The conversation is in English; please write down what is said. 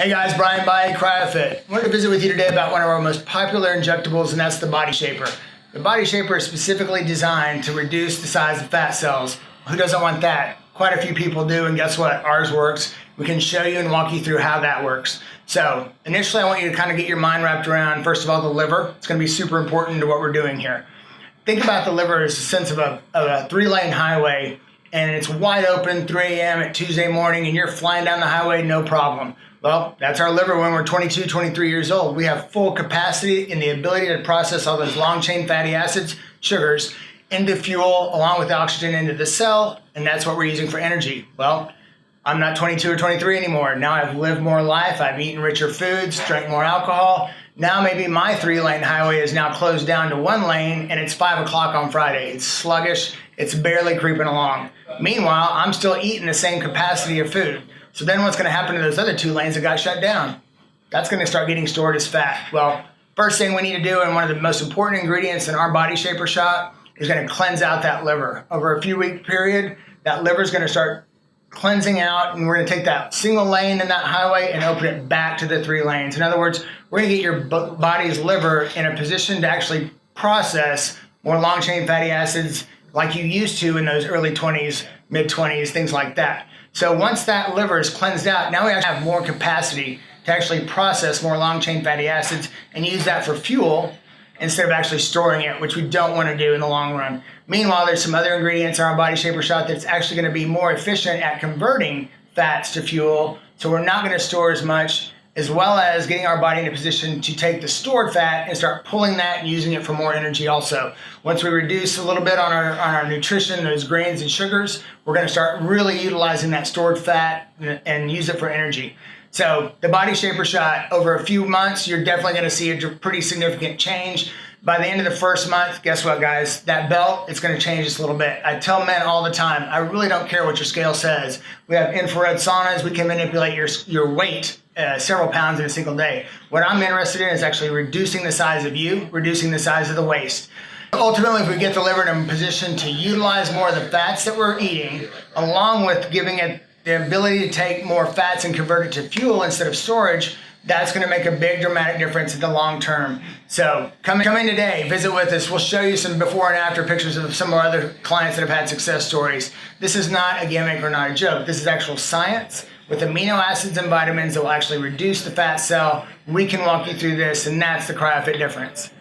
Hey guys, Brian by CryoFit. I wanted to visit with you today about one of our most popular injectables, and that's the Body Shaper. The Body Shaper is specifically designed to reduce the size of fat cells. Who doesn't want that? Quite a few people do, and guess what? Ours works. We can show you and walk you through how that works. So initially I want you to kind of get your mind wrapped around, first of all, the liver. It's going to be super important to what we're doing here. Think about the liver as a sense of a three-lane highway, and it's wide open 3 a.m. at Tuesday morning, and you're flying down the highway, no problem. Well, that's our liver when we're 22, 23 years old. We have full capacity and the ability to process all those long-chain fatty acids, sugars, into fuel along with oxygen into the cell, and that's what we're using for energy. Well, I'm not 22 or 23 anymore. Now I've lived more life, I've eaten richer foods, drank more alcohol. Now maybe my 3-lane highway is now closed down to 1 lane, and it's 5 o'clock on Friday. It's sluggish, it's barely creeping along. Meanwhile, I'm still eating the same capacity of food. So then what's going to happen to those other 2 lanes that got shut down? That's going to start getting stored as fat. Well, first thing we need to do, and one of the most important ingredients in our Body Shaper shot, is going to cleanse out that liver. Over a few week period, that liver is going to start cleansing out, and we're going to take that single lane in that highway and open it back to the 3 lanes. In other words, we're going to get your body's liver in a position to actually process more long-chain fatty acids like you used to in those early 20s, mid-20s, things like that. So once that liver is cleansed out, now we actually have more capacity to actually process more long-chain fatty acids and use that for fuel instead of actually storing it, which we don't want to do in the long run. Meanwhile, there's some other ingredients in our Body Shaper shot that's actually going to be more efficient at converting fats to fuel, so we're not going to store as much, as well as getting our body in a position to take the stored fat and start pulling that and using it for more energy also. Once we reduce a little bit on our nutrition, those grains and sugars, we're going to start really utilizing that stored fat and use it for energy. So the Body Shaper shot, over a few months, you're definitely going to see a pretty significant change. By the end of the first month, guess what, guys? That belt, it's going to change just a little bit. I tell men all the time, I really don't care what your scale says. We have infrared saunas. We can manipulate your weight several pounds in a single day. What I'm interested in is actually reducing the size of you, reducing the size of the waist. Ultimately, if we get the liver in a position to utilize more of the fats that we're eating, along with giving it the ability to take more fats and convert it to fuel instead of storage, that's going to make a big dramatic difference in the long term. So come in today, visit with us. We'll show you some before and after pictures of some of our other clients that have had success stories. This is not a gimmick or not a joke. This is actual science with amino acids and vitamins that will actually reduce the fat cell. We can walk you through this, and that's the CryoFit difference.